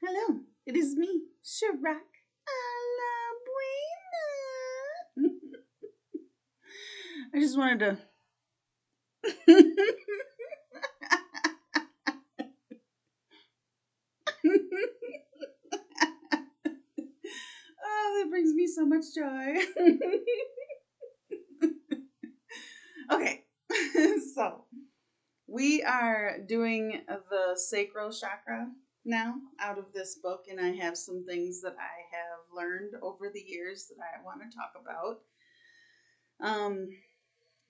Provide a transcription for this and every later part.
Hello, it is me, Sharak. A la buena. I just wanted to. Oh, that brings me so much joy. Okay, so we are doing the sacral chakra now out of this book, and I have some things that I have learned over the years that I want to talk about.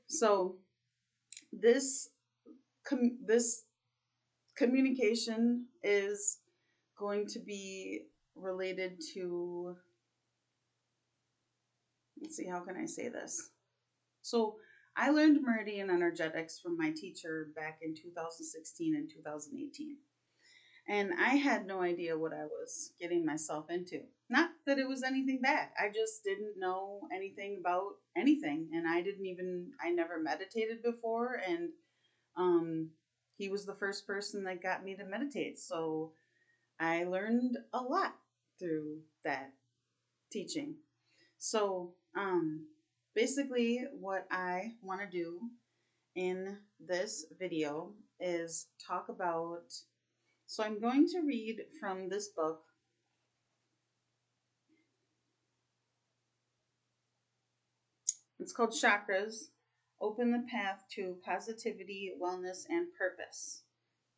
So this this communication is going to be related to, let's see, how can I say this? So I learned meridian energetics from my teacher back in 2016 and 2018. And I had no idea what I was getting myself into. Not that it was anything bad. I just didn't know anything about anything. And I never meditated before. And he was the first person that got me to meditate. So I learned a lot through that teaching. So, basically, what I want to do in this video is talk about. So, I'm going to read from this book. It's called Chakras Open the Path to Positivity, Wellness, and Purpose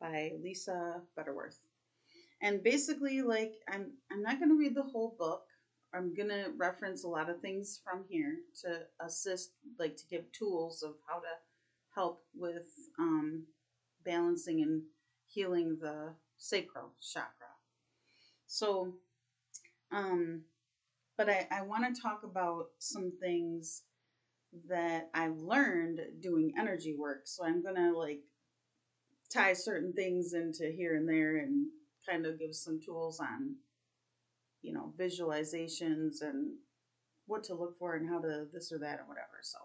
by Lisa Butterworth. And basically, like, I'm not going to read the whole book. I'm going to reference a lot of things from here to assist, like, to give tools of how to help with balancing and healing the sacral chakra. So, but I want to talk about some things that I've learned doing energy work. So I'm going to, like, tie certain things into here and there and kind of give some tools on, visualizations and what to look for and how to this or that or whatever. So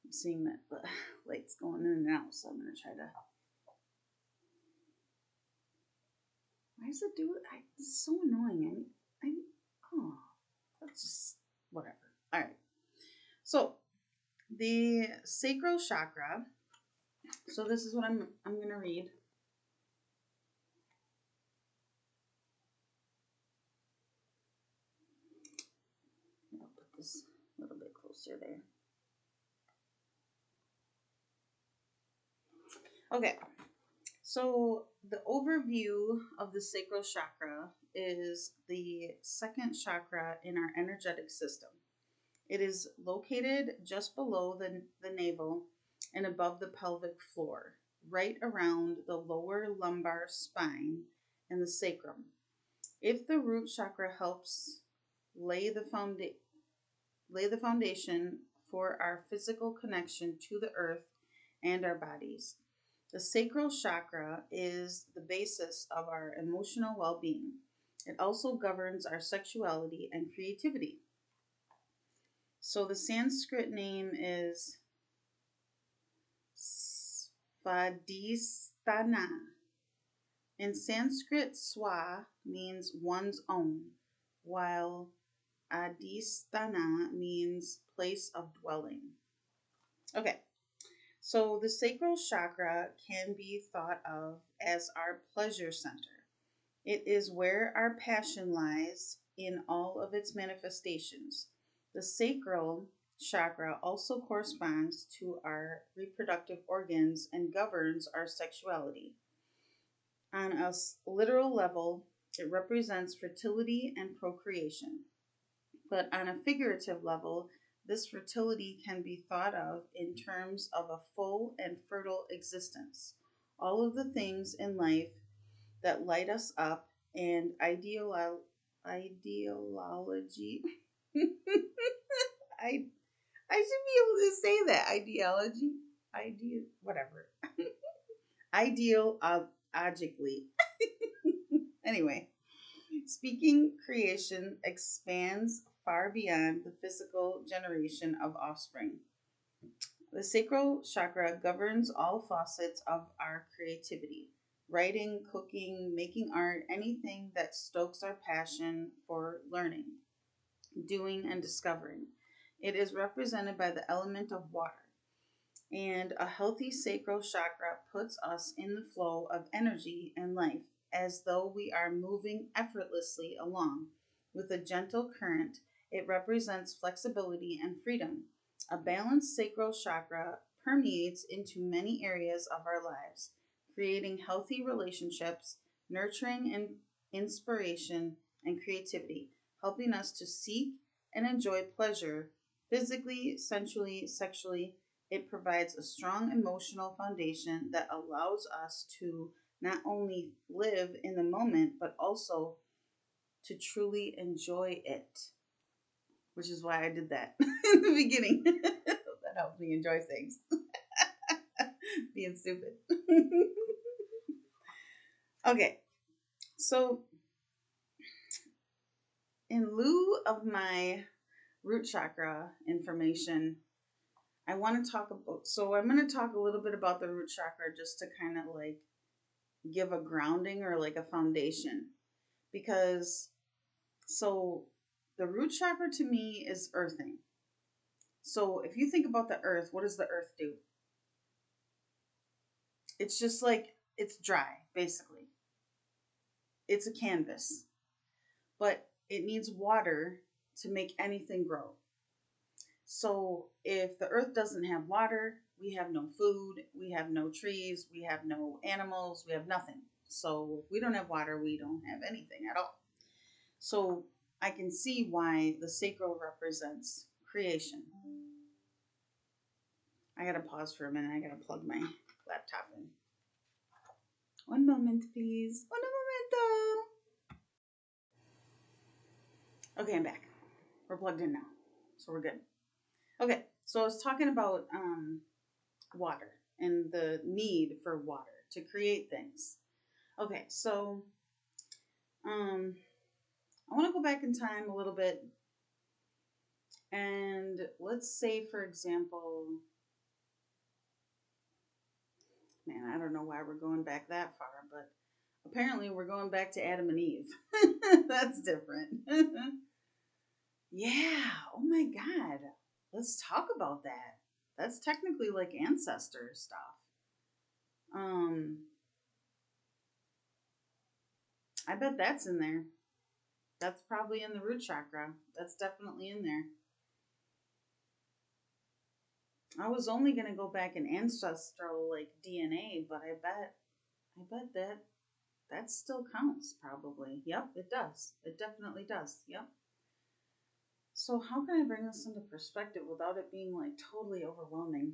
I'm seeing that the light's going in and out, so I'm going to try to. Why does it do it? It's so annoying. Oh, that's just whatever. All right. So the sacral chakra. So this is what I'm going to read. I'll put this a little bit closer there. Okay, so the overview of the sacral chakra is the second chakra in our energetic system. It is located just below the navel and above the pelvic floor, right around the lower lumbar spine and the sacrum. If the root chakra helps lay the foundation for our physical connection to the earth and our bodies. The sacral chakra is the basis of our emotional well being. It also governs our sexuality and creativity. So the Sanskrit name is Svadhisthana. In Sanskrit, swa means one's own, while adhisthana means place of dwelling. Okay. So the sacral chakra can be thought of as our pleasure center. It is where our passion lies in all of its manifestations. The sacral chakra also corresponds to our reproductive organs and governs our sexuality. On a literal level, it represents fertility and procreation. But on a figurative level, this fertility can be thought of in terms of a full and fertile existence. All of the things in life that light us up and ideology. I should be able to say that. Ideology. Whatever. Ideologically. Anyway, speaking creation expands far beyond the physical generation of offspring. The sacral chakra governs all facets of our creativity, writing, cooking, making art, anything that stokes our passion for learning, doing, and discovering. It is represented by the element of water. And a healthy sacral chakra puts us in the flow of energy and life as though we are moving effortlessly along with a gentle current. It represents flexibility and freedom. A balanced sacral chakra permeates into many areas of our lives, creating healthy relationships, nurturing and inspiration and creativity, helping us to seek and enjoy pleasure physically, sensually, sexually. It provides a strong emotional foundation that allows us to not only live in the moment, but also to truly enjoy it, which is why I did that in the beginning. That helps me enjoy things. Being stupid. Okay, so in lieu of my root chakra information, I want to talk about, so I'm going to talk a little bit about the root chakra just to kind of like give a grounding or like a foundation. Because, so the root chakra to me is earthing. So if you think about the earth, what does the earth do? It's just like, it's dry, basically. It's a canvas, but it needs water to make anything grow. So if the earth doesn't have water, we have no food, we have no trees, we have no animals, we have nothing. So if we don't have water, we don't have anything at all. So I can see why the sacral represents creation. I gotta pause for a minute. I gotta plug my laptop in. One moment, please. One momento. Okay, I'm back. We're plugged in now, so we're good. Okay, so I was talking about water and the need for water to create things. Okay, so I want to go back in time a little bit, and let's say, for example, man, I don't know why we're going back that far, but apparently we're going back to Adam and Eve. That's different. Yeah, oh my God. Let's talk about that. That's technically like ancestor stuff. I bet that's in there. That's probably in the root chakra. That's definitely in there. I was only gonna go back in ancestral like DNA, but I bet that still counts probably. Yep, it does. It definitely does. Yep. So how can I bring this into perspective without it being like totally overwhelming?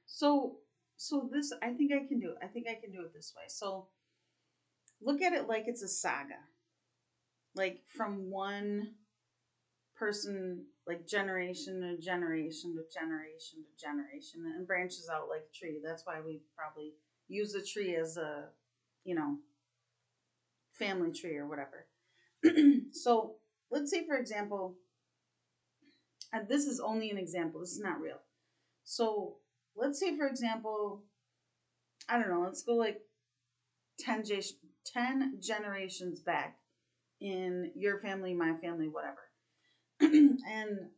So so this I think I can do it. I think I can do it this way. So look at it like it's a saga. Like from one person, like generation to generation to generation to generation, and branches out like a tree. That's why we probably use a tree as a, you know, family tree or whatever. So let's say, for example, and this is only an example, this is not real. So let's say, for example, I don't know, let's go like 10, 10 generations back in your family, my family, whatever. And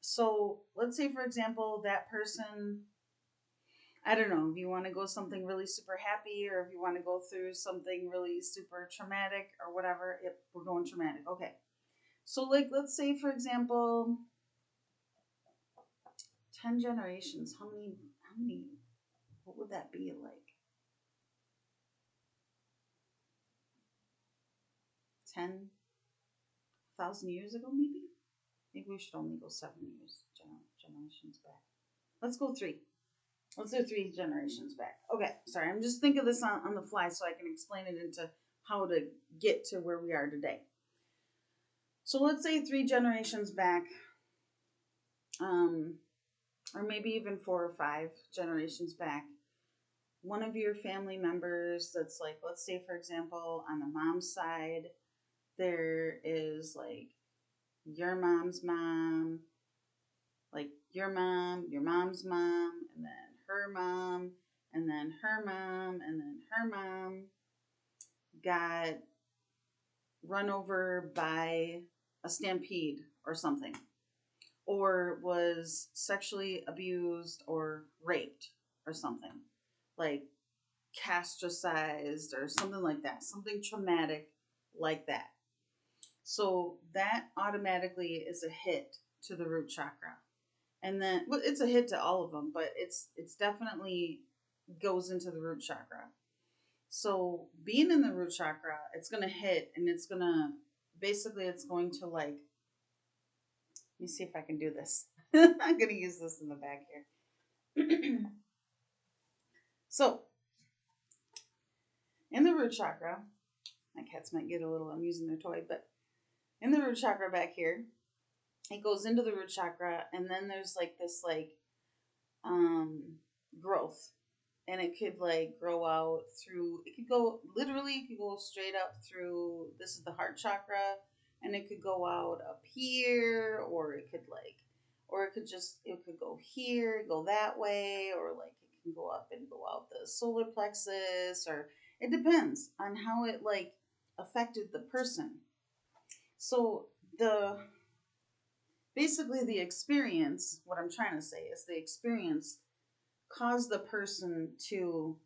so let's say, for example, that person, I don't know, if you want to go something really super happy or if you want to go through something really super traumatic or whatever, if we're going traumatic. Okay. So like, let's say, for example, 10 generations. How many, what would that be like? 10,000 years ago, maybe? Maybe we should only go 7 years, generations back. Let's go three. Let's do 3 generations back. Okay, sorry, I'm just thinking of this on the fly so I can explain it into how to get to where we are today. So let's say 3 generations back, or maybe even 4 or 5 generations back, one of your family members that's like, let's say, for example, on the mom's side, there is like your mom's mom, like your mom's mom, and then her mom, and then her mom, and then her mom got run over by a stampede or something, or was sexually abused or raped or something, like castricized or something like that, something traumatic like that. So that automatically is a hit to the root chakra. And then, well, it's a hit to all of them, but it's definitely goes into the root chakra. So being in the root chakra, it's gonna hit, and it's gonna basically, it's going to like, let me see if I can do this. I'm gonna use this in the back here. So in the root chakra, my cats might get a little, I'm using their toy, but in the root chakra back here, it goes into the root chakra, and then there's like this like um growth, and it could like grow out through, it could go literally, it could go straight up through, this is the heart chakra, and it could go out up here, or it could like, or it could just, it could go here, go that way, or like it can go up and go out the solar plexus, or it depends on how it like affected the person. So the basically the experience, what I'm trying to say is the experience caused the person to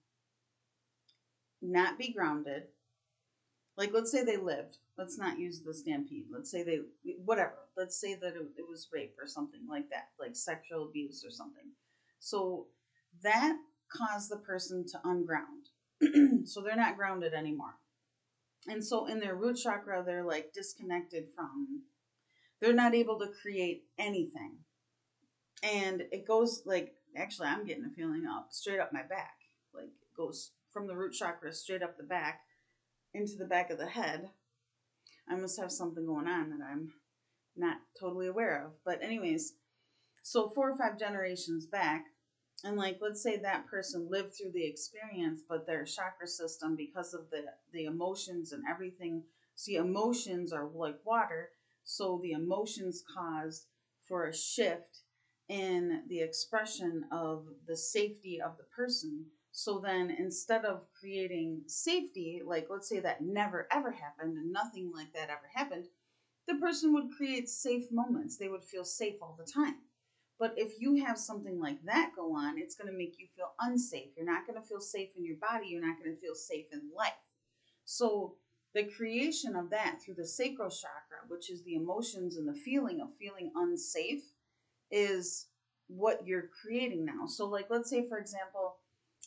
not be grounded. Like, let's say they lived. Let's not use the stampede. Let's say they, whatever. Let's say that it was rape or something like that, like sexual abuse or something. So that caused the person to unground. So they're not grounded anymore. And so in their root chakra, they're like disconnected from, they're not able to create anything. And it goes like, actually, I'm getting a feeling up straight up my back. Like it goes from the root chakra straight up the back into the back of the head. I must have something going on that I'm not totally aware of. But anyways, so 4 or 5 generations back, and like let's say that person lived through the experience, but their chakra system, because of the emotions and everything, see, emotions are like water, so the emotions caused for a shift in the expression of the safety of the person. So then instead of creating safety, like let's say that never ever happened and nothing like that ever happened, the person would create safe moments. They would feel safe all the time. But if you have something like that go on, it's going to make you feel unsafe. You're not going to feel safe in your body. You're not going to feel safe in life. So the creation of that through the sacral chakra, which is the emotions and the feeling of feeling unsafe, is what you're creating now. So like, let's say, for example,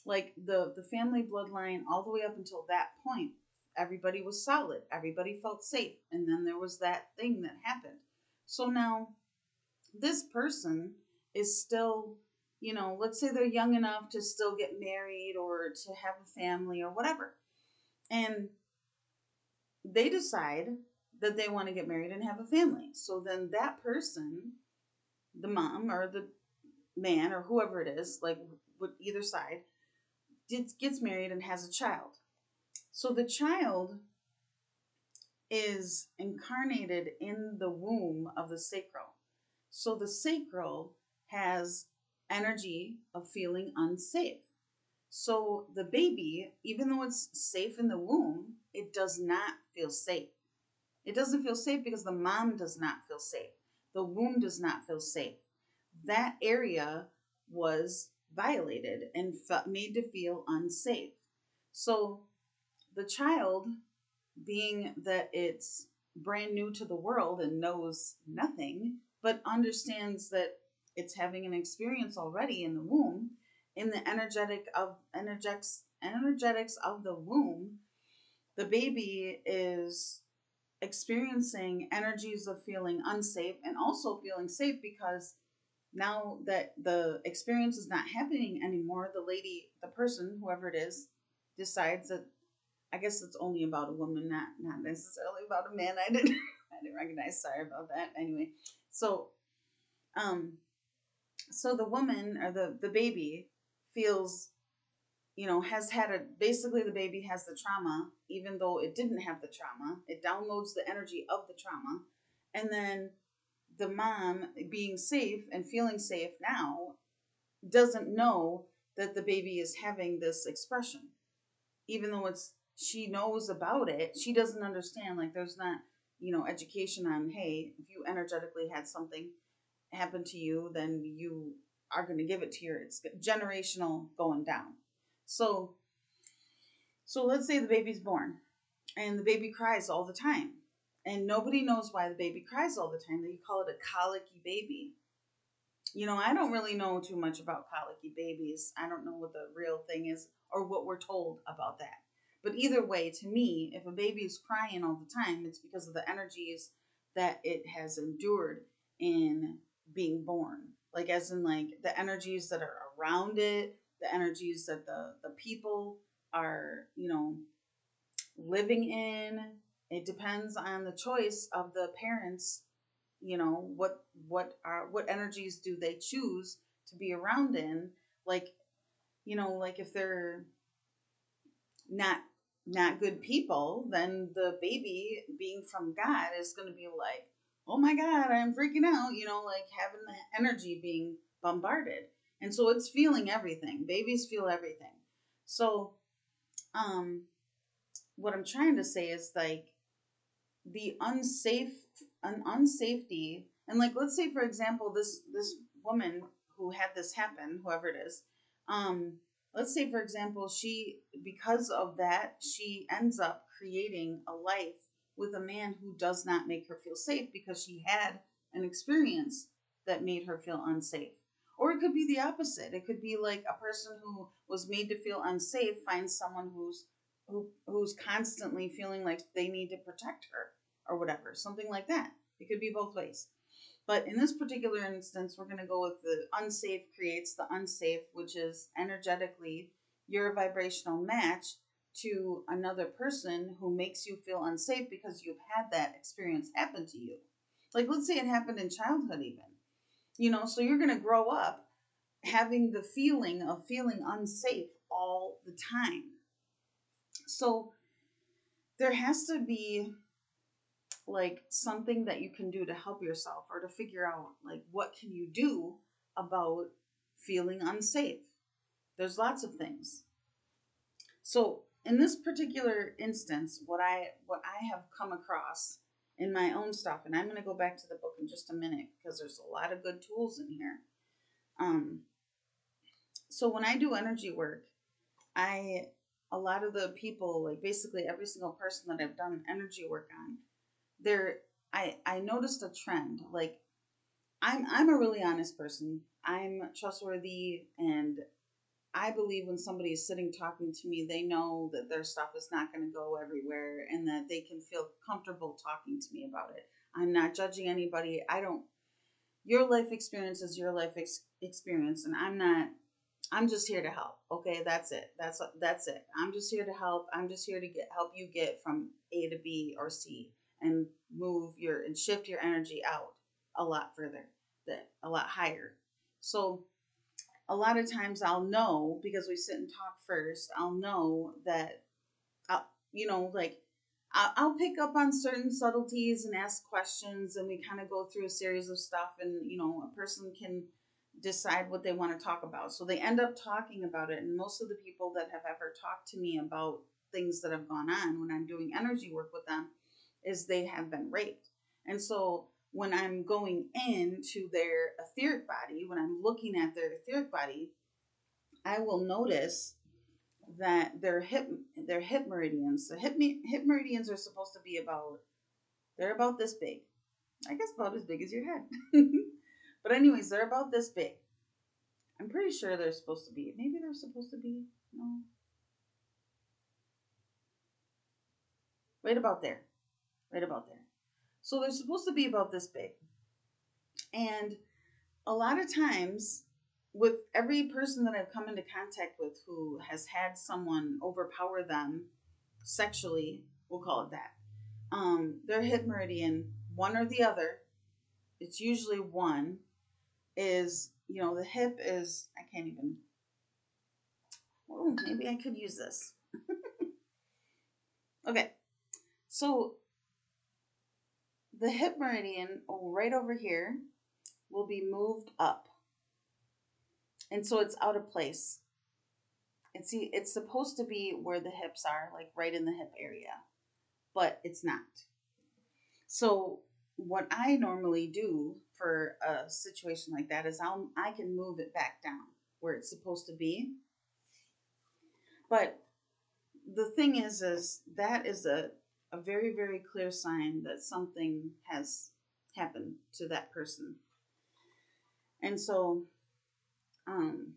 like the family bloodline all the way up until that point, everybody was solid. Everybody felt safe. And then there was that thing that happened. So now this person is still, let's say they're young enough to still get married or to have a family or whatever. And they decide that they want to get married and have a family. So then that person, the mom or the man or whoever it is, like with either side, gets married and has a child. So the child is incarnated in the womb of the sacral. So the sacral has energy of feeling unsafe. So the baby, even though it's safe in the womb, it does not feel safe. It doesn't feel safe because the mom does not feel safe. The womb does not feel safe. That area was violated and made to feel unsafe. So the child, being that it's brand new to the world and knows nothing, but understands that it's having an experience already in the womb, in the energetics of the womb, the baby is experiencing energies of feeling unsafe and also feeling safe, because now that the experience is not happening anymore, the person, whoever it is, decides that, I guess it's only about a woman, not necessarily about a man. I didn't recognize. Sorry about that. Anyway, so so the woman or the baby feels has had basically the baby has the trauma, even though it didn't have the trauma. It downloads the energy of the trauma. And then the mom, being safe and feeling safe now, doesn't know that the baby is having this expression. Even though she knows about it, she doesn't understand. Like, there's not, education on, hey, if you energetically had something happen to you, then you are going to give it to it's generational going down. So let's say the baby's born and the baby cries all the time. And nobody knows why the baby cries all the time. They call it a colicky baby. I don't really know too much about colicky babies. I don't know what the real thing is or what we're told about that. But either way, to me, if a baby is crying all the time, it's because of the energies that it has endured in being born. Like, as in, like, the energies that are around it, the energies that the people are, living in. It depends on the choice of the parents. What energies do they choose to be around in? Like, like, if they're not good people, then the baby, being from God, is going to be like, oh my God, I'm freaking out, like having the energy being bombarded. And so it's feeling everything. Babies feel everything. So what I'm trying to say is, like, the unsafety, and, like, let's say, for example, this woman who had this happen, whoever it is, let's say, for example, because of that, she ends up creating a life with a man who does not make her feel safe because she had an experience that made her feel unsafe. Or it could be the opposite. It could be like a person who was made to feel unsafe finds someone who's constantly feeling like they need to protect her or whatever, something like that. It could be both ways. But in this particular instance, we're going to go with the unsafe creates the unsafe, which is energetically your vibrational match to another person who makes you feel unsafe because you've had that experience happen to you. Like, let's say it happened in childhood even. So you're going to grow up having the feeling of feeling unsafe all the time. So there has to be, like, something that you can do to help yourself, or to figure out, like, what can you do about feeling unsafe. There's lots of things. So in this particular instance, what I have come across in my own stuff, and I'm going to go back to the book in just a minute because there's a lot of good tools in here. So when I do energy work, a lot of the people, like basically every single person that I've done energy work on, I noticed a trend. Like, I'm a really honest person. I'm trustworthy, and I believe when somebody is sitting talking to me, they know that their stuff is not going to go everywhere and that they can feel comfortable talking to me about it. I'm not judging anybody. Your life experience is your life experience, and I'm just here to help. Okay, that's it. That's it. I'm just here to help. I'm just here to help you get from A to B or C and and shift your energy out a lot further, a lot higher. So a lot of times I'll know, because we sit and talk first, I'll know that I'll pick up on certain subtleties and ask questions, and we kind of go through a series of stuff, and a person can decide what they want to talk about. So they end up talking about it, and most of the people that have ever talked to me about things that have gone on when I'm doing energy work with them is they have been raped. And so when I'm going into their etheric body, when I'm looking at their etheric body, I will notice that their hip meridians, the hip meridians are supposed to be they're about this big. I guess about as big as your head. But anyways, they're about this big. I'm pretty sure they're supposed to be. Maybe they're supposed to be, no. Right about there. Right about there. So they're supposed to be about this big. And a lot of times, with every person that I've come into contact with who has had someone overpower them sexually, we'll call it that, their hip meridian, one or the other, it's usually one, is, the hip is, I can't even, Oh, maybe I could use this. Okay, so the hip meridian right over here will be moved up. And so it's out of place. It's supposed to be where the hips are, like right in the hip area, but it's not. So what I normally do for a situation like that is I can move it back down where it's supposed to be. But the thing is that is a very, very clear sign that something has happened to that person. And so um,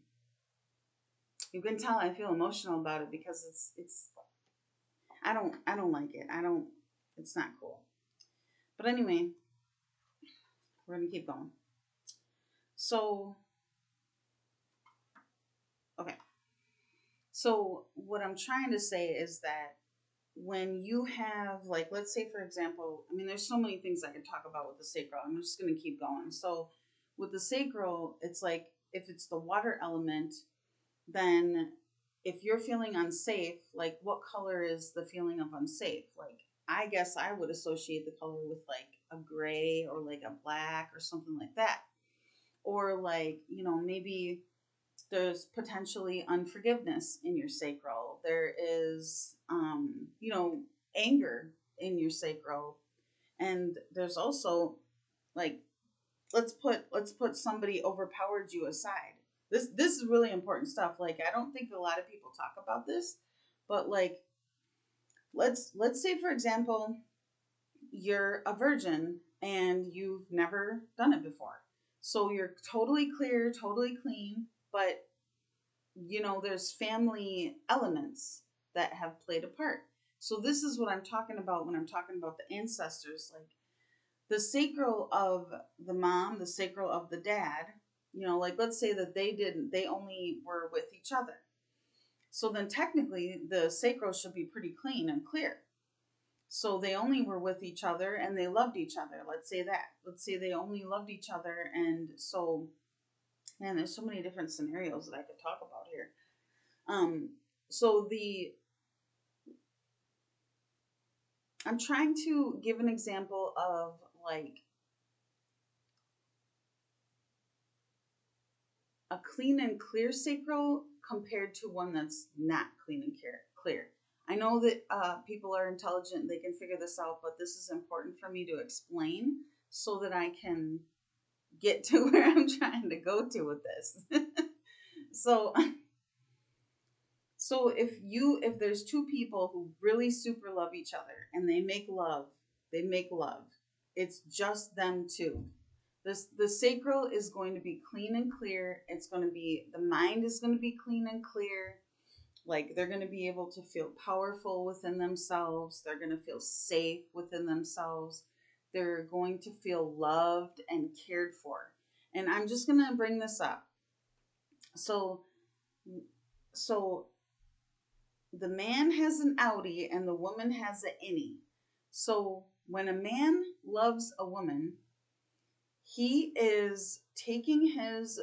you can tell I feel emotional about it because it's I don't like it. I don't it's not cool. But anyway, we're gonna keep going. So okay. So what I'm trying to say is that when you have, like, let's say for example, I mean there's so many things I can talk about with the sacral. I'm just gonna keep going. So with the sacral, it's like if it's the water element, then if you're feeling unsafe, like what color is the feeling of unsafe? Like I guess I would associate the color with like a gray or like a black or something like that. Or like, maybe there's potentially unforgiveness in your sacral. There is anger in your sacral. And there's also like let's put somebody overpowered you aside. This is really important stuff. Like I don't think a lot of people talk about this, but like let's say for example you're a virgin and you've never done it before. So you're totally clear, totally clean, but there's family elements that have played a part. So this is what I'm talking about when I'm talking about the ancestors, like the sacral of the mom, the sacral of the dad, like let's say that they only were with each other. So then technically the sacral should be pretty clean and clear. So they only were with each other and they loved each other. Let's say that. Let's say they only loved each other. And so, man, there's so many different scenarios that I could talk about here. So I'm trying to give an example of like a clean and clear sacral compared to one that's not clean and clear. I know that people are intelligent, they can figure this out, but this is important for me to explain so that I can get to where I'm trying to go to with this. so so if there's two people who really super love each other and they make love. It's just them two. The sacral is going to be clean and clear. It's going to be the mind is going to be clean and clear. Like they're going to be able to feel powerful within themselves. They're going to feel safe within themselves. They're going to feel loved and cared for. And I'm just going to bring this up. So so the man has an outie and the woman has an innie. So when a man loves a woman, he is taking his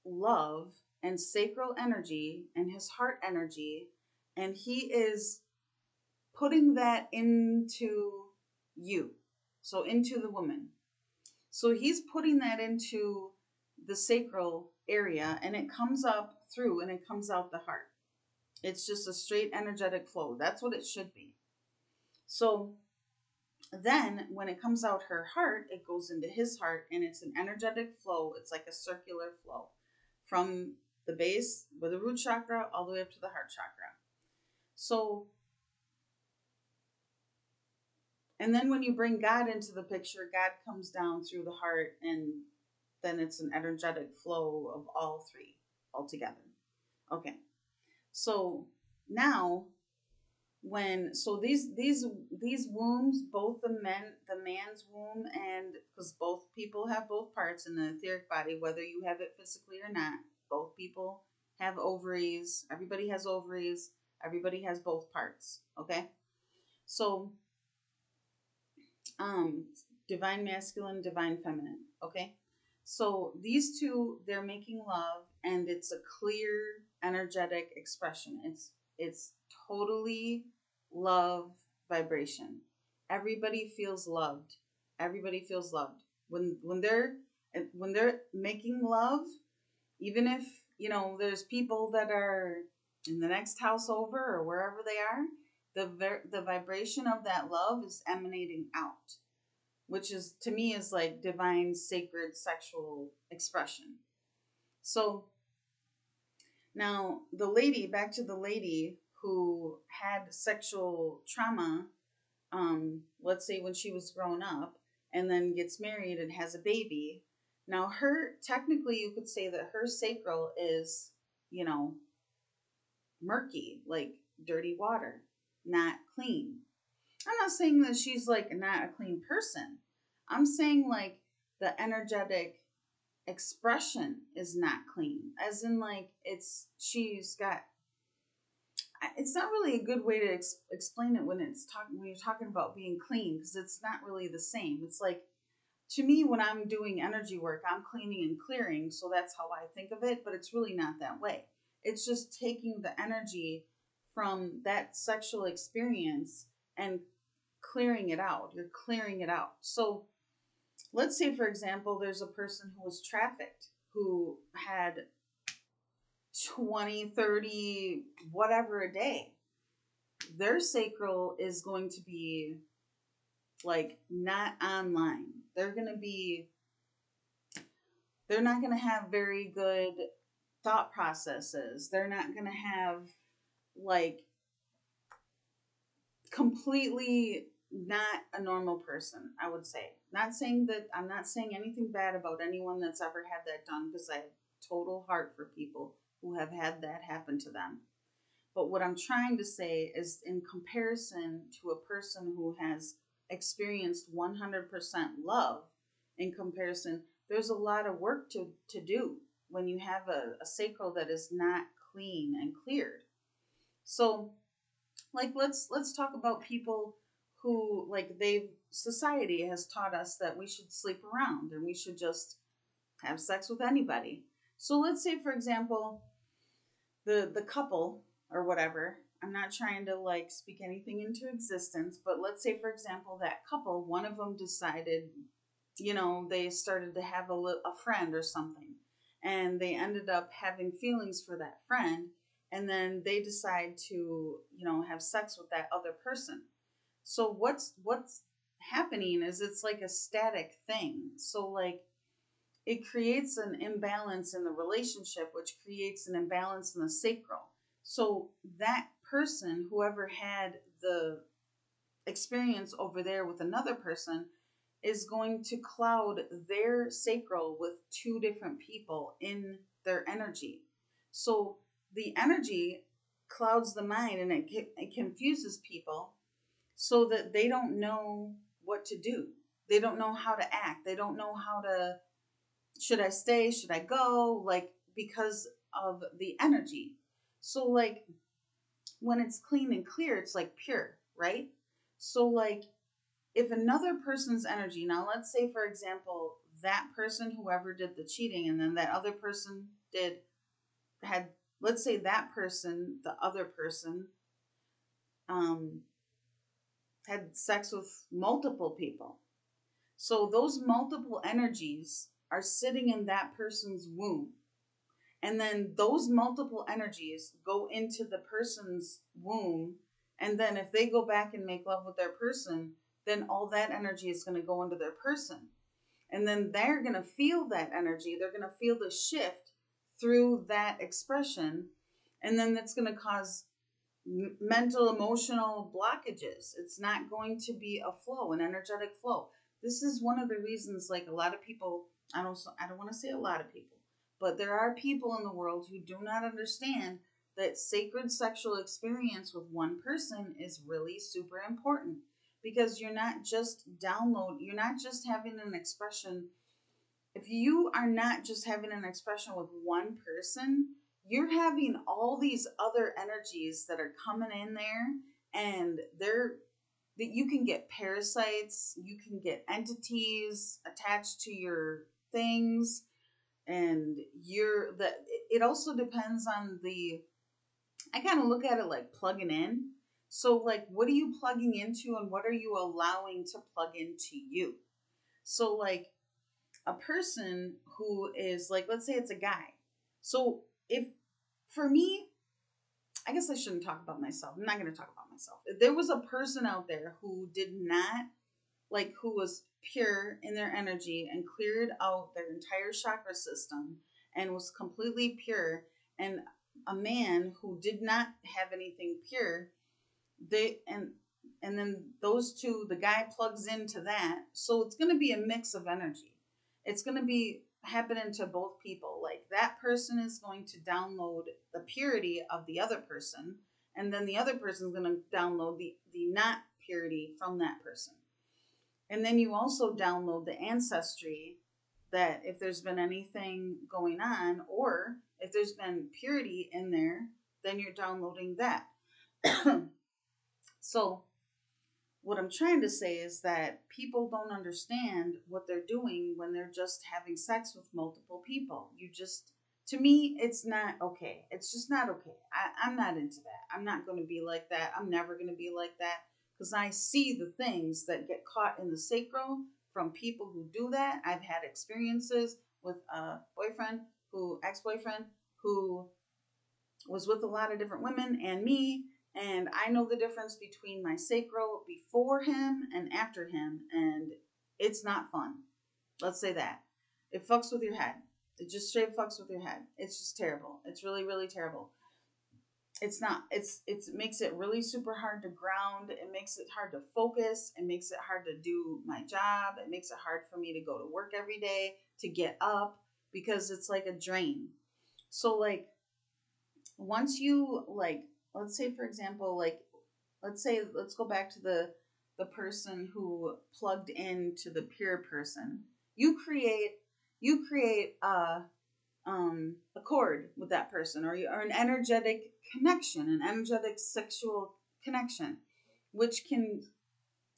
love and sacral energy and his heart energy, and he is putting that into you. So into the woman. So he's putting that into the sacral area, and it comes up through and it comes out the heart. It's just a straight energetic flow. That's what it should be. So then when it comes out her heart, it goes into his heart and it's an energetic flow. It's like a circular flow from the base with the root chakra all the way up to the heart chakra. So, and then when you bring God into the picture, God comes down through the heart and then it's an energetic flow of all three altogether. Okay. So now these wombs, both the man's womb, and because both people have both parts in the etheric body, whether you have it physically or not, both people have ovaries. Everybody has ovaries. Everybody has both parts. Okay, so divine masculine, divine feminine. Okay, So these two, they're making love, and it's a clear, energetic expression. It's totally love vibration. Everybody feels loved. Everybody feels loved when they're making love. Even if there's people that are in the next house over or wherever they are, the vibration of that love is emanating out, which is to me is like divine sacred sexual expression. So now back to the lady who had sexual trauma, let's say when she was grown up, and then gets married and has a baby. Now her technically you could say that her sacral is, you know, murky, like dirty water, not clean. I'm not saying that she's like not a clean person. I'm saying like the energetic expression is not clean. As in like she's got it's not really a good way to explain it when you're talking about being clean, because it's not really the same. It's like, to me, when I'm doing energy work, I'm cleaning and clearing, so that's how I think of it, but it's really not that way. It's just taking the energy from that sexual experience and clearing it out. You're clearing it out. So let's say, for example, there's a person who was trafficked, who had 20, 30, whatever a day. Their sacral is going to be like not online. They're not going to have very good thought processes. They're not going to have like completely not a normal person, I would say. I'm not saying anything bad about anyone that's ever had that done, because I have total heart for people who have had that happen to them. But what I'm trying to say is, in comparison to a person who has experienced 100% love, in comparison, there's a lot of work to do when you have a sacral that is not clean and cleared. So, like, let's talk about people who, like, society has taught us that we should sleep around and we should just have sex with anybody. So let's say, for example, the couple or whatever. I'm not trying to like speak anything into existence, but let's say, for example, that couple, one of them decided, they started to have a friend or something, and they ended up having feelings for that friend, and then they decide to, have sex with that other person. So what's happening is it's like a static thing. So like it creates an imbalance in the relationship, which creates an imbalance in the sacral. So that person, whoever had the experience over there with another person, is going to cloud their sacral with two different people in their energy. So the energy clouds the mind, and it confuses people so that they don't know what to do. They don't know how to act. They don't know how to, should I stay? Should I go? Like, because of the energy. So, like, when it's clean and clear, it's like pure, right? So, like, if another person's energy, now let's say, for example, that person, whoever did the cheating, and then that other person let's say that person, the other person, um, had sex with multiple people. So those multiple energies are sitting in that person's womb. And then those multiple energies go into the person's womb. And then if they go back and make love with their person, then all that energy is going to go into their person. And then they're going to feel that energy. They're going to feel the shift through that expression. And then that's going to cause mental, emotional blockages. It's not going to be a flow, an energetic flow. This is one of the reasons, like, a lot of people, I don't want to say a lot of people, but there are people in the world who do not understand that sacred sexual experience with one person is really super important, because you're not just having an expression. If you are not just having an expression with one person, you're having all these other energies that are coming in there, and that you can get parasites, you can get entities attached to your things, and it also depends on I kind of look at it like plugging in. So like, what are you plugging into and what are you allowing to plug into you? So like, a person who is like, let's say it's a guy. So if, for me, I guess I shouldn't talk about myself. I'm not going to talk about myself. If there was a person out there who did not, like, who was pure in their energy and cleared out their entire chakra system and was completely pure, and a man who did not have anything pure, they and then those two, the guy plugs into that, so it's going to be a mix of energy. It's going to be happening to both people. Like, that person is going to download the purity of the other person, and then the other person is going to download the not purity from that person. And then you also download the ancestry, that if there's been anything going on, or if there's been purity in there, then you're downloading that. So what I'm trying to say is that people don't understand what they're doing when they're just having sex with multiple people. To me, it's not okay. It's just not okay. I'm not into that. I'm not going to be like that. I'm never going to be like that, because I see the things that get caught in the sacral from people who do that. I've had experiences with a ex-boyfriend, who was with a lot of different women and me, and I know the difference between my sacral before him and after him, and it's not fun. Let's say that. It fucks with your head. It just straight fucks with your head. It's just terrible. It's really, really terrible. It's not. It makes it really super hard to ground. It makes it hard to focus. It makes it hard to do my job. It makes it hard for me to go to work every day, to get up, because it's like a drain. So like, once you, like, let's say for example, like, let's go back to the person who plugged into the pure person. You create a cord with that person, or an energetic connection, an energetic sexual connection, which can,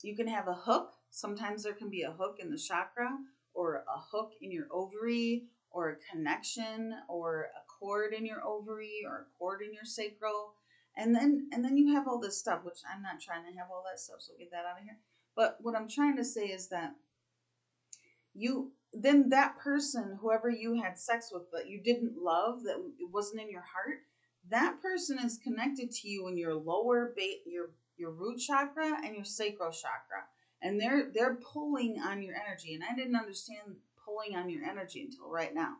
you can have a hook. Sometimes there can be a hook in the chakra, or a hook in your ovary, or a connection, or a cord in your ovary, or a cord in your sacral. And then you have all this stuff, which I'm not trying to have all that stuff, so get that out of here. But what I'm trying to say is that then that person, whoever you had sex with but you didn't love, that it wasn't in your heart, that person is connected to you in your your root chakra and your sacral chakra, and they're pulling on your energy. And I didn't understand pulling on your energy until right now.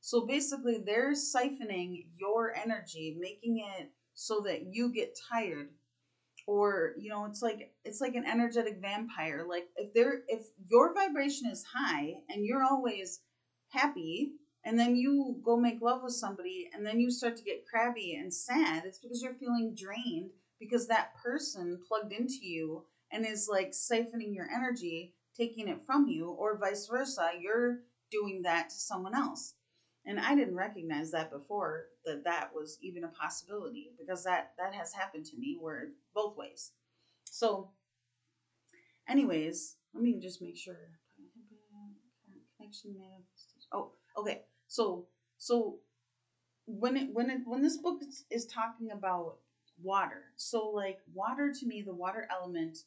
So basically, they're siphoning your energy, making it so that you get tired, or it's like an energetic vampire. Like, if your vibration is high and you're always happy, and then you go make love with somebody and then you start to get crabby and sad, it's because you're feeling drained, because that person plugged into you and is like siphoning your energy, taking it from you, or vice versa, you're doing that to someone else. And I didn't recognize that before, that was even a possibility, because that has happened to me, where both ways. So anyways, let me just make sure. Connection manifestation. Oh, okay. So when this book is talking about water, so like, water, to me, the water element,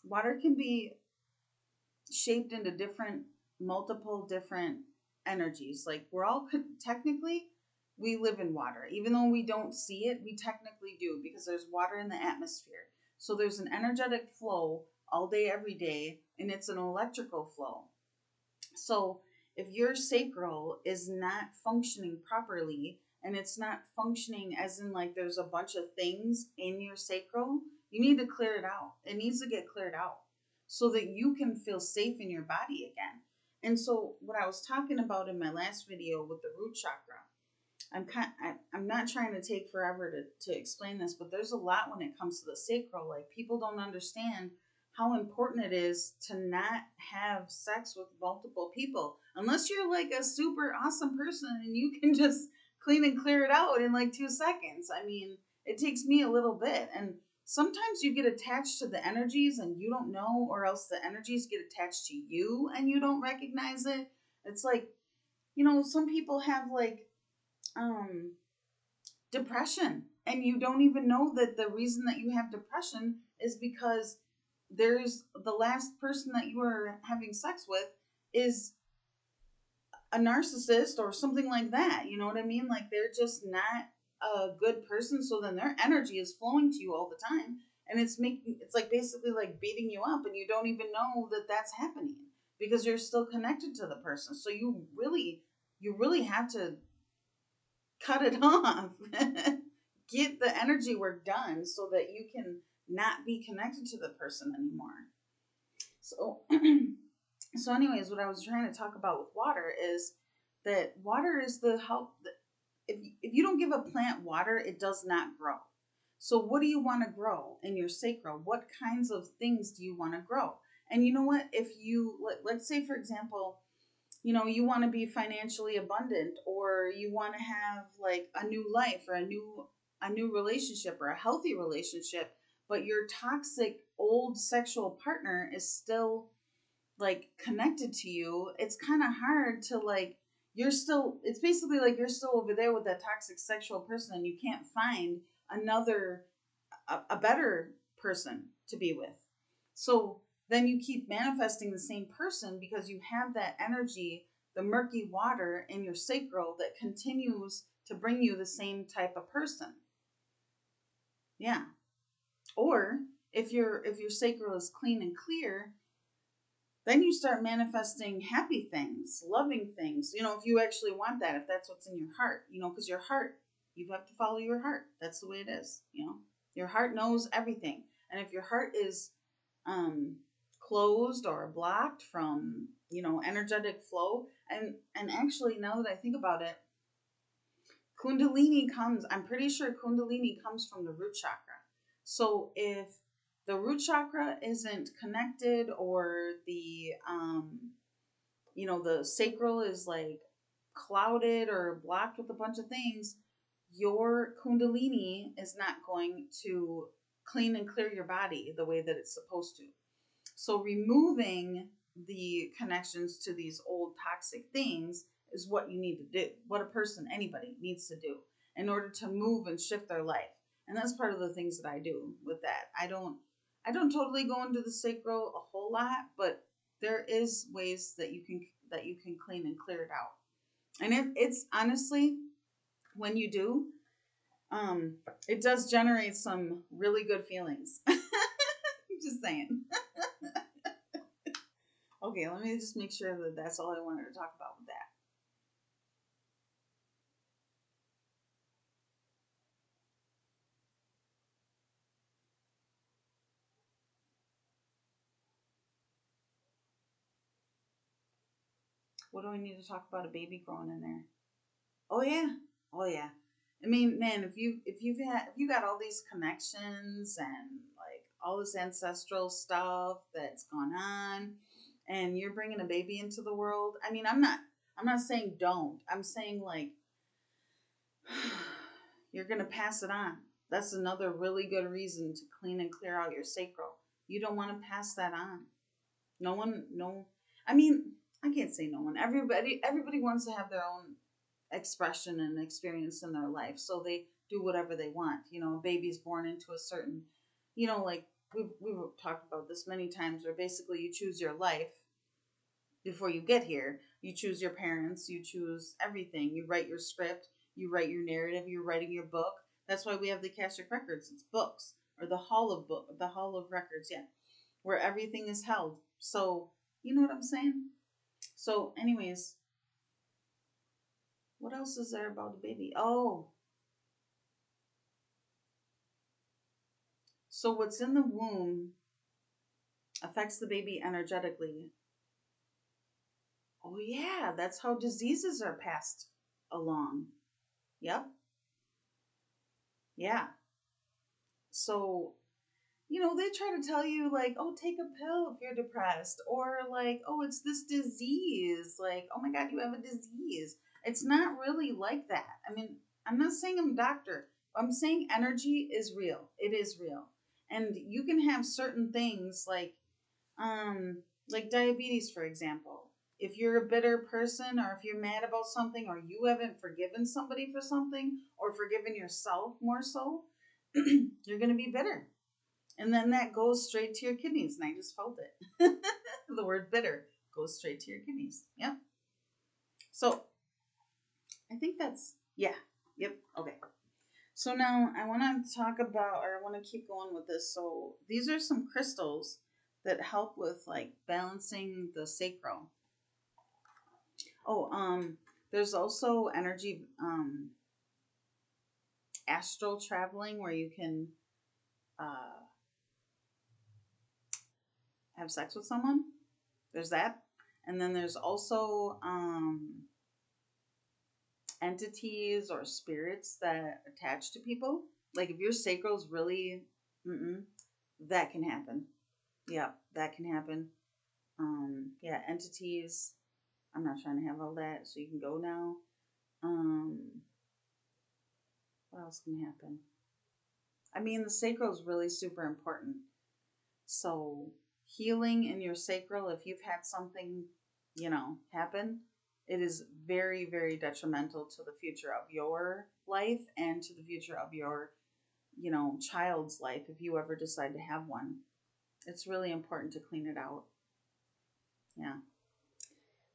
water can be shaped into multiple different energies. Like, we're all technically, we live in water. Even though we don't see it, we technically do, because there's water in the atmosphere. So there's an energetic flow all day, every day, and it's an electrical flow. So if your sacral is not functioning properly, and it's not functioning as in, like, there's a bunch of things in your sacral, you need to clear it out. It needs to get cleared out, so that you can feel safe in your body again. And so what I was talking about in my last video with the root chakra, I'm not trying to take forever to explain this, but there's a lot when it comes to the sacral. Like, people don't understand how important it is to not have sex with multiple people, unless you're like a super awesome person and you can just clean and clear it out in like 2 seconds. I mean, it takes me a little bit. And sometimes you get attached to the energies and you don't know, or else the energies get attached to you and you don't recognize it. It's like, some people have like um depression, and you don't even know that the reason that you have depression is because there's the last person that you were having sex with is a narcissist or something like that. You know what I mean? Like they're just not a good person, so then their energy is flowing to you all the time, and it's like basically like beating you up, and you don't even know that that's happening because you're still connected to the person. So you really have to cut it off. Get the energy work done so that you can not be connected to the person anymore. So so anyways, what I was trying to talk about with water is that water is the help. If you don't give a plant water, it does not grow. So what do you want to grow in your sacral? What kinds of things do you want to grow? And you know what? If you let's say, for example, you want to be financially abundant, or you want to have like a new life, or a new relationship, or a healthy relationship, but your toxic old sexual partner is still like connected to you. It's kind of hard to like, it's basically like you're still over there with that toxic sexual person, and you can't find another a better person to be with. So then you keep manifesting the same person because you have that energy, the murky water in your sacral that continues to bring you the same type of person. Yeah. Or if your sacral is clean and clear, then you start manifesting happy things, loving things. If you actually want that, if that's what's in your heart, because your heart, you have to follow your heart. That's the way it is. Your heart knows everything. And if your heart is closed or blocked from, energetic flow, and actually, now that I think about it, I'm pretty sure Kundalini comes from the root chakra. So if the root chakra isn't connected, or the sacral is like clouded or blocked with a bunch of things, your Kundalini is not going to clean and clear your body the way that it's supposed to. So removing the connections to these old toxic things is what you need to do, what a person, anybody, needs to do in order to move and shift their life. And that's part of the things that I do with that. I don't totally go into the sacral a whole lot, but there is ways that you can clean and clear it out. And it's honestly, when you do, it does generate some really good feelings. I'm just saying. Okay, let me just make sure that that's all I wanted to talk about with that. What do I need to talk about a baby growing in there? Oh yeah. Oh yeah. I mean, man, if you got all these connections and like all this ancestral stuff that's gone on, and you're bringing a baby into the world, I mean, I'm not saying don't. I'm saying like you're going to pass it on. That's another really good reason to clean and clear out your sacral. You don't want to pass that on. No one, no. I mean, I can't say no one. Everybody wants to have their own expression and experience in their life, so they do whatever they want. A baby's born into a certain, like we've talked about this many times, where basically you choose your life before you get here. You choose your parents, you choose everything. You write your script, you write your narrative, you're writing your book. That's why we have the Akashic Records. It's books, or the Hall of Records, yeah, where everything is held. So, you know what I'm saying? So, anyways, what else is there about the baby? Oh, so what's in the womb affects the baby energetically. Oh, yeah, that's how diseases are passed along. Yep. Yeah. So, they try to tell you, like, oh, take a pill if you're depressed, or like, oh, it's this disease. Like, oh my God, you have a disease. It's not really like that. I mean, I'm not saying I'm a doctor. I'm saying energy is real. It is real. And you can have certain things like diabetes, for example. if you're a bitter person, or if you're mad about something, or you haven't forgiven somebody for something, or forgiven yourself more so, you're going to be bitter. And then that goes straight to your kidneys. And I just felt it. The word bitter goes straight to your kidneys. Yep. So I think that's, yeah. Yep. Okay. So now I want to talk about, or I want to keep going with this. So these are some crystals that help with like balancing the sacral. Oh, there's also energy, astral traveling, where you can uh, have sex with someone. There's that. And then there's also entities or spirits that attach to people. Like if your sacral's really, that can happen. Yeah, that can happen. Yeah, entities. I'm not trying to have all that, so you can go now. Um, what else can happen? I mean, the sacral is really super important. So healing in your sacral, if you've had something, happen, it is very, very detrimental to the future of your life and to the future of your, child's life if you ever decide to have one. It's really important to clean it out. Yeah.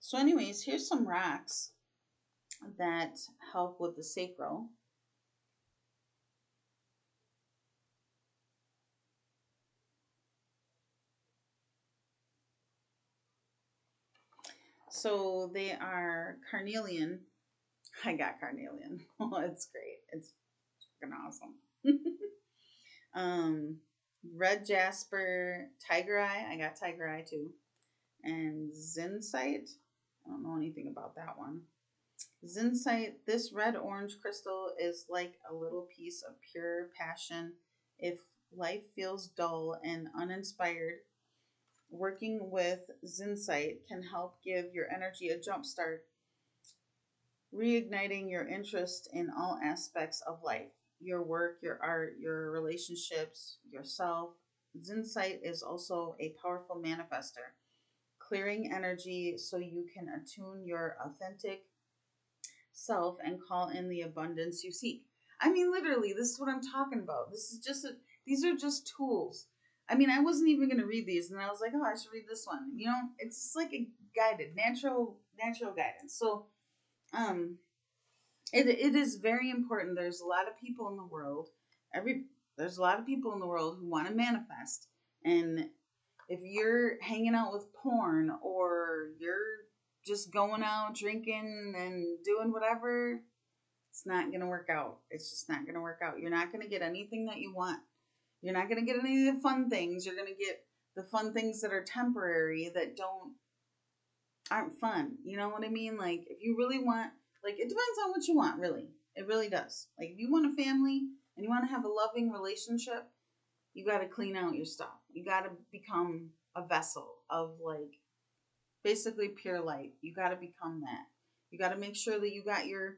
So, anyways, here's some rocks that help with the sacral. So they are carnelian. I got carnelian. Oh, it's great. It's fucking awesome. um, red jasper, tiger eye. I got tiger eye too. And zinsite. I don't know anything about that one. Zinsite, this red orange crystal is like a little piece of pure passion. If life feels dull and uninspired, working with zinsite can help give your energy a jump start, reigniting your interest in all aspects of life, your work, your art, your relationships, yourself. Zinsite is also a powerful manifester, clearing energy so you can attune your authentic self and call in the abundance you seek. I mean, literally, this is what I'm talking about. These are just tools. I mean, I wasn't even going to read these, and I was like, oh, I should read this one. It's just like a guided, natural guidance. So, um, it is very important. There's a lot of people in the world. There's a lot of people in the world who want to manifest, and if you're hanging out with porn, or you're just going out drinking and doing whatever, it's not going to work out. It's just not going to work out. You're not going to get anything that you want. You're not going to get any of the fun things. You're going to get the fun things that are temporary, that aren't fun. You know what I mean? Like, if you really want, like, it depends on what you want, really. It really does. Like, if you want a family and you want to have a loving relationship, you got to clean out your stuff. You got to become a vessel of, like, basically pure light. You got to become that. You got to make sure that you got your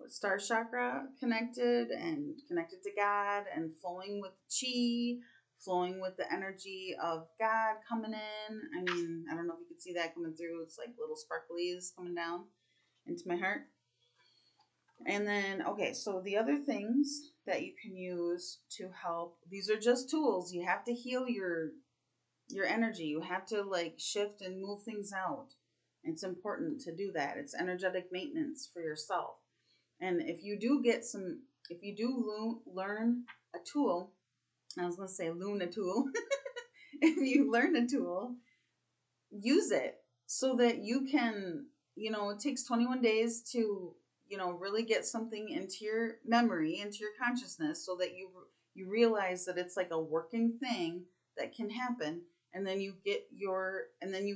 star chakra connected, and connected to God, and flowing with chi, flowing with the energy of God coming in. I mean, I don't know if you can see that coming through. It's like little sparklies coming down into my heart. And then, okay, so the other things that you can use to help, these are just tools. You have to heal your energy. You have to, like, shift and move things out. It's important to do that. It's energetic maintenance for yourself. And if you do learn a tool, I was going to say learn a tool. If you learn a tool, use it so that you can, it takes 21 days to, really get something into your memory, into your consciousness, so that you realize that it's like a working thing that can happen. And then you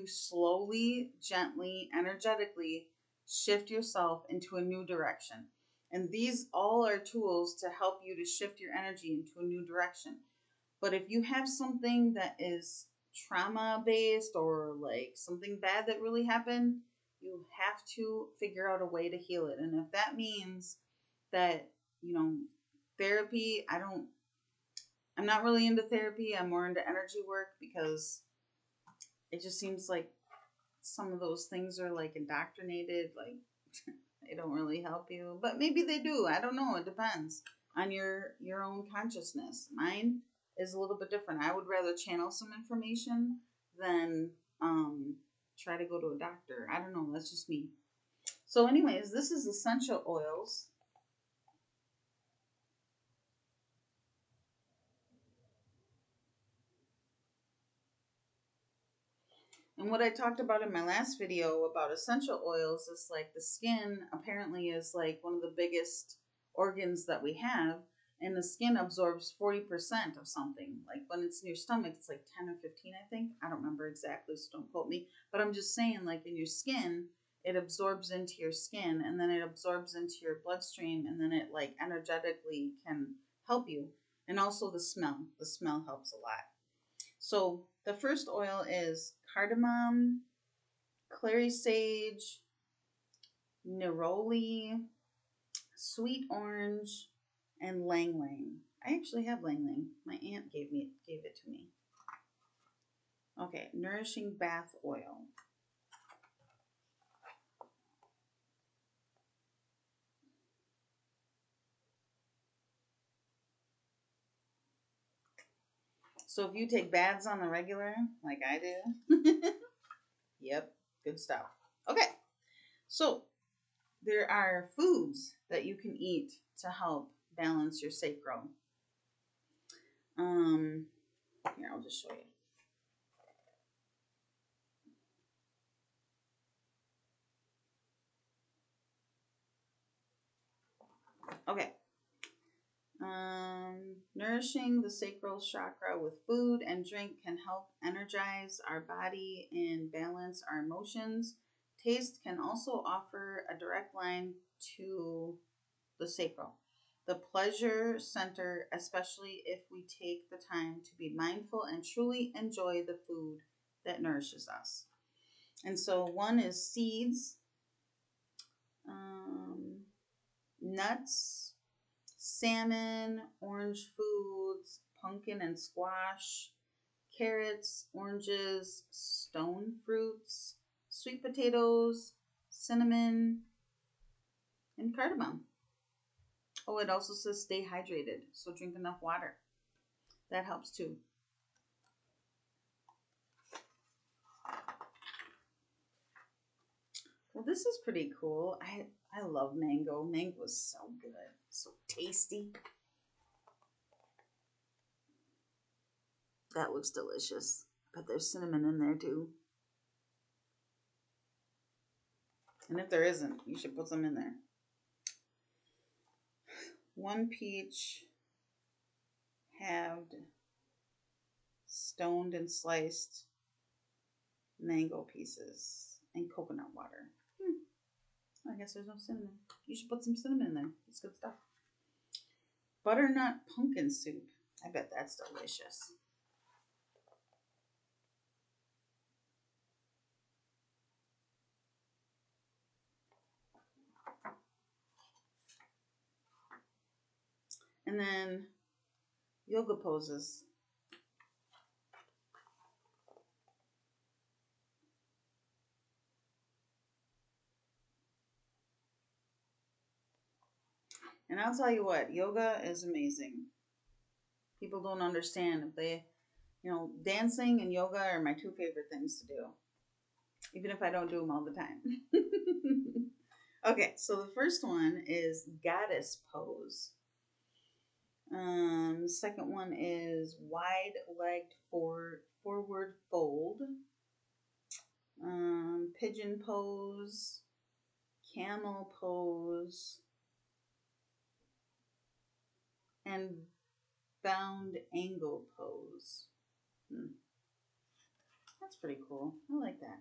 slowly, gently, energetically shift yourself into a new direction. And these all are tools to help you to shift your energy into a new direction. But if you have something that is trauma based, or like something bad that really happened, you have to figure out a way to heal it. And if that means that, therapy, I'm not really into therapy. I'm more into energy work, because it just seems like some of those things are like indoctrinated, like they don't really help you, but maybe they do. I don't know. It depends on your own consciousness. Mine is a little bit different. I would rather channel some information than try to go to a doctor. I don't know. That's just me. So anyways, this is essential oils. And what I talked about in my last video about essential oils is like the skin apparently is like one of the biggest organs that we have. And the skin absorbs 40% of something. Like when it's in your stomach, it's like 10 or 15, I think. I don't remember exactly, so don't quote me. But I'm just saying, like in your skin, it absorbs into your skin, and then it absorbs into your bloodstream, and then it like energetically can help you. And also the smell. The smell helps a lot. So the first oil is cardamom, clary sage, neroli, sweet orange, and lang lang. I actually have lang lang. My aunt gave it to me. Okay, nourishing bath oil. So if you take baths on the regular, like I do, yep, good stuff. Okay, so there are foods that you can eat to help balance your sacral. Here, I'll just show you. Okay. Nourishing the sacral chakra with food and drink can help energize our body and balance our emotions. Taste can also offer a direct line to the sacral, the pleasure center, especially if we take the time to be mindful and truly enjoy the food that nourishes us. And so one is seeds, nuts, salmon, orange foods, pumpkin and squash, carrots, oranges, stone fruits, sweet potatoes, cinnamon, and cardamom. Oh, it also says stay hydrated, so drink enough water. That helps too. Well, this is pretty cool. I love mango. Mango is so good, so tasty. That looks delicious. But there's cinnamon in there too. And if there isn't, you should put some in there. 1 peach, halved, stoned and sliced mango pieces, and coconut water. I guess there's no cinnamon. You should put some cinnamon in there. It's good stuff. Butternut pumpkin soup. I bet that's delicious. And then yoga poses. And I'll tell you what, yoga is amazing. People don't understand if they, dancing and yoga are my 2 favorite things to do, even if I don't do them all the time. Okay, so the first one is goddess pose. Second one is wide-legged forward fold. Pigeon pose, camel pose, and bound angle pose. That's pretty cool. I like that.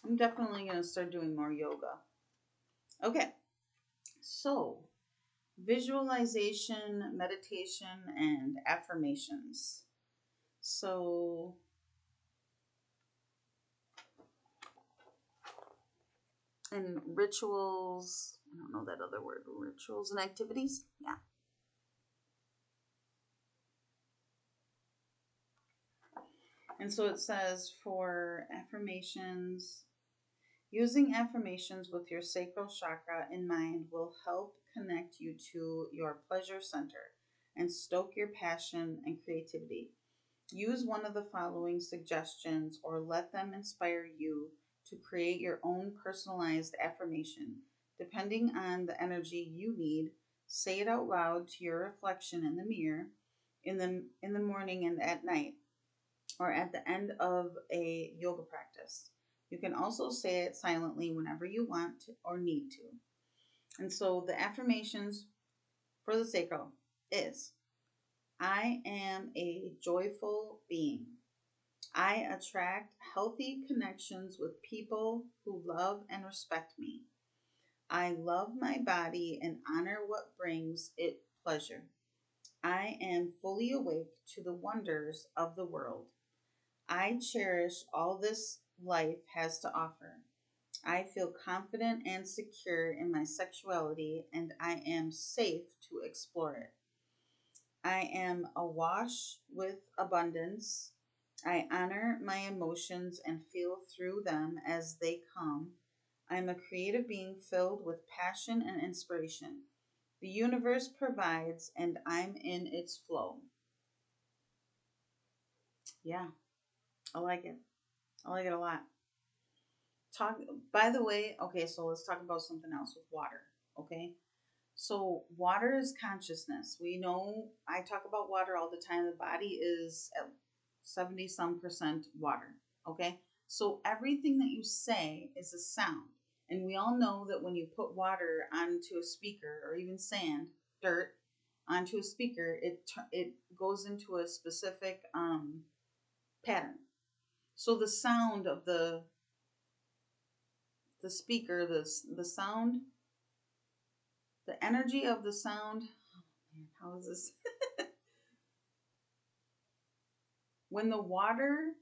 I'm definitely going to start doing more yoga. Okay, so visualization, meditation, and affirmations. So and rituals, I don't know that other word, rituals and activities. Yeah. And so it says for affirmations, using affirmations with your sacral chakra in mind will help connect you to your pleasure center and stoke your passion and creativity. Use one of the following suggestions or let them inspire you to create your own personalized affirmation. Depending on the energy you need, say it out loud to your reflection in the mirror in the morning and at night, or at the end of a yoga practice. You can also say it silently whenever you want to or need to. And so the affirmations for the sacral is: I am a joyful being. I attract healthy connections with people who love and respect me. I love my body and honor what brings it pleasure. I am fully awake to the wonders of the world. I cherish all this life has to offer. I feel confident and secure in my sexuality, and I am safe to explore it. I am awash with abundance. I honor my emotions and feel through them as they come. I am a creative being filled with passion and inspiration. The universe provides, and I'm in its flow. Yeah, I like it. I like it a lot. Talk. By the way, okay, so let's talk about something else with water. Okay, so water is consciousness. We know I talk about water all the time. The body is at 70 some percent water. Okay, so everything that you say is a sound, and we all know that when you put water onto a speaker or even sand, dirt onto a speaker, it goes into a specific pattern. So the sound of the speaker, the sound, the energy of the sound. Oh man, how is this? When the water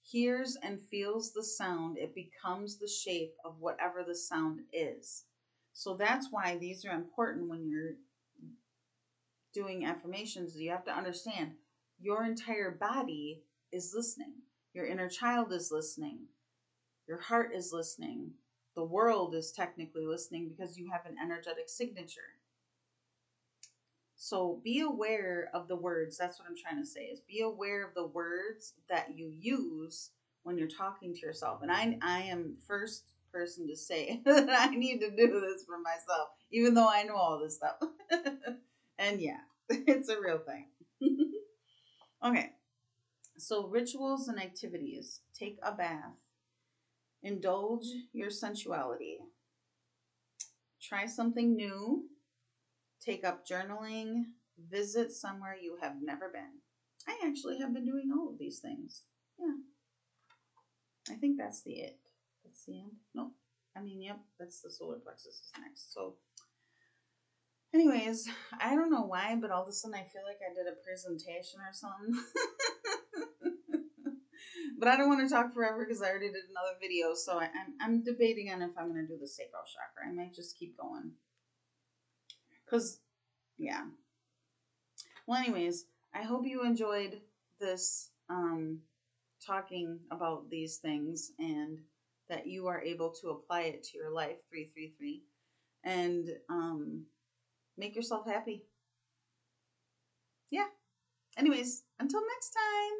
hears and feels the sound, it becomes the shape of whatever the sound is. So that's why these are important when you're doing affirmations. You have to understand your entire body is listening. Your inner child is listening. Your heart is listening. The world is technically listening because you have an energetic signature. So be aware of the words. That's what I'm trying to say, is be aware of the words that you use when you're talking to yourself. And I am first person to say that I need to do this for myself, even though I know all this stuff. And yeah, it's a real thing. Okay, so rituals and activities. Take a bath. Indulge your sensuality. Try something new. Take up journaling. Visit somewhere you have never been. I actually have been doing all of these things. Yeah. I think that's the it. That's the end. Nope. I mean, yep, that's the solar plexus is next. So, anyways, I don't know why, but all of a sudden I feel like I did a presentation or something. But I don't want to talk forever because I already did another video. So I'm debating on if I'm going to do the sacral chakra. I might just keep going. Because, yeah. Well, anyways, I hope you enjoyed this talking about these things and that you are able to apply it to your life, 333, and make yourself happy. Yeah. Anyways, until next time.